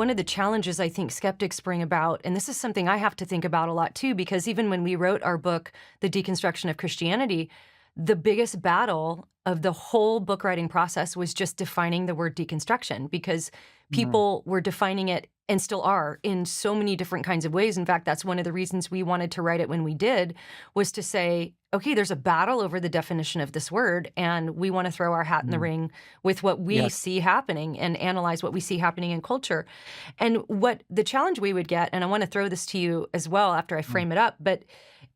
one of the challenges I think skeptics bring about, and this is something I have to think about a lot too, because even when we wrote our book, The Deconstruction of Christianity, the biggest battle of the whole book writing process was just defining the word deconstruction, because Mm, people were defining it and still are in so many different kinds of ways. In fact, that's one of the reasons we wanted to write it when we did, was to say, okay, there's a battle over the definition of this word, and we want to throw our hat in the mm. ring with what we Yes. see happening and analyze what we see happening in culture. And what the challenge we would get, and I want to throw this to you as well after I Mm. frame it up, but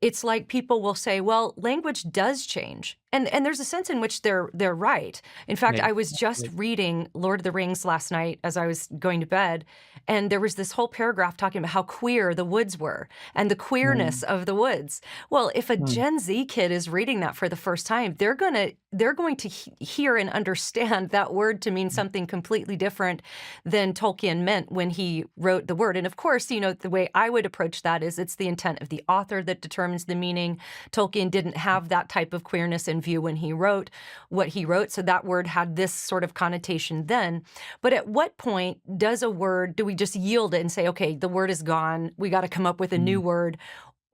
it's like people will say, well, language does change. And there's a sense in which they're right. In fact, Right. I was just Absolutely. reading Lord of the Rings last night as I was going to bed, and there was this whole paragraph talking about how queer the woods were and the queerness Mm, of the woods. Well, if a mm, Gen Z kid is reading that for the first time, they're going to hear and understand that word to mean mm, something completely different than Tolkien meant when he wrote the word. And of course, the way I would approach that is it's the intent of the author that determines the meaning. Tolkien didn't have that type of queerness in view when he wrote what he wrote, so that word had this sort of connotation then. But at what point do we just yield it and say, okay, the word is gone, we got to come up with a new mm, word,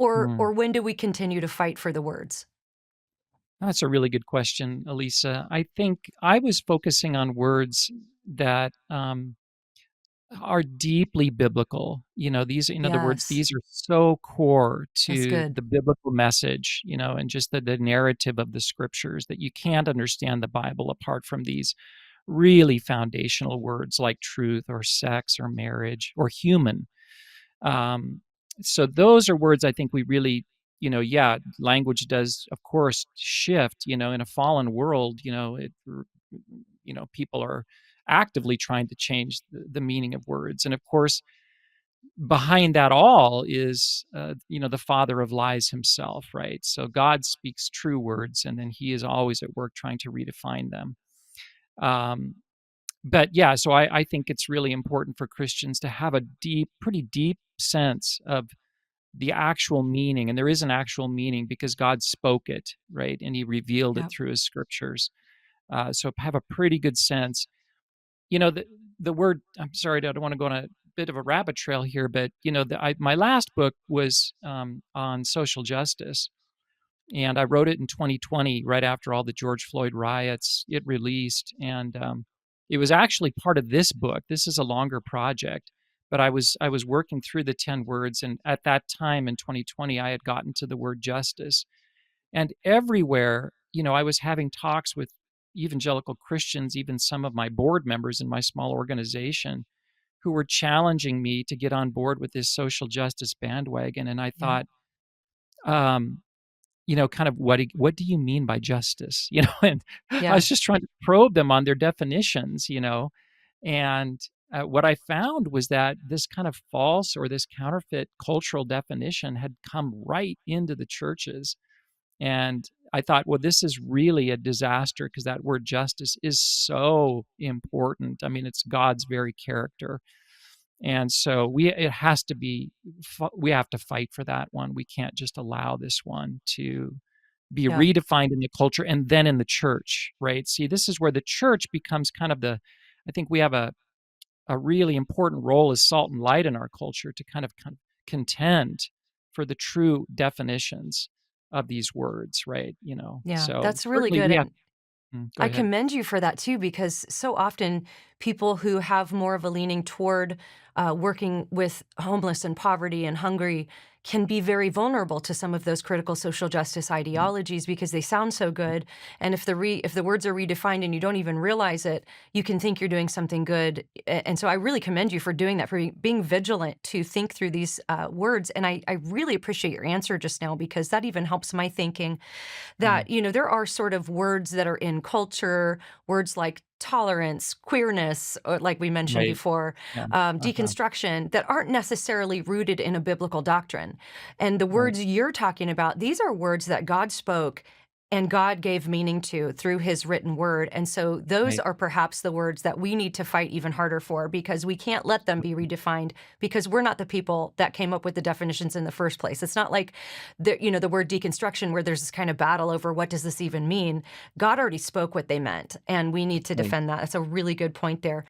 or mm. or when do we continue to fight for the words? That's a really good question, Alisa. I think I was focusing on words that are deeply biblical. These, in other words, Yes, these are so core that's to good. the biblical message, and just the narrative of the scriptures that you can't understand the Bible apart from these really foundational words like truth or sex or marriage or human. Um, so those are words I think we really, yeah, language does, of course, shift. In a fallen world, people are actively trying to change the meaning of words, and of course, behind that all is, the father of lies himself, right? So God speaks true words, and then He is always at work trying to redefine them. Um, but yeah, so I think it's really important for Christians to have a pretty deep sense of the actual meaning. And there is an actual meaning because God spoke it, right? And He revealed it Yep. through His scriptures. So have a pretty good sense. The word, I'm sorry, I don't want to go on a bit of a rabbit trail here, but, my last book was on social justice. And I wrote it in 2020, right after all the George Floyd riots. It released, and it was actually part of this book. This is a longer project, but I was working through the 10 words, and at that time in 2020, I had gotten to the word justice, and everywhere, I was having talks with evangelical Christians, even some of my board members in my small organization, who were challenging me to get on board with this social justice bandwagon, and I Yeah. thought. Um, kind of what do you mean by justice? And I Yeah. was just trying to probe them on their definitions, and what I found was that this kind of false or this counterfeit cultural definition had come right into the churches. And I thought, well, this is really a disaster because that word justice is so important. I mean, it's God's very character. And so we have to fight for that one. We can't just allow this one to be Yeah. redefined in the culture and then in the church, right? See, this is where the church becomes kind of I think we have a really important role as salt and light in our culture to kind of contend for the true definitions of these words, right? Yeah. So That's really certainly good. we have. And Go I ahead. commend you for that too, because so often people who have more of a leaning toward working with homeless and poverty and hungry can be very vulnerable to some of those critical social justice Mm, ideologies because they sound so good. And if the words are redefined and you don't even realize it, you can think you're doing something good. And so I really commend you for doing that, for being vigilant to think through these words. And I really appreciate your answer just now, because that even helps my thinking mm, that, there are sort of words that are in culture, words like tolerance, queerness, or like we mentioned right. before, Yeah. Uh-huh. deconstruction, that aren't necessarily rooted in a biblical doctrine. And the Right. words you're talking about, these are words that God spoke and God gave meaning to through his written word. And so those Right. are perhaps the words that we need to fight even harder for, because we can't let them be redefined, because we're not the people that came up with the definitions in the first place. It's not like the word deconstruction, where there's this kind of battle over what does this even mean. God already spoke what they meant, and we need to Right. defend that. That's a really good point there.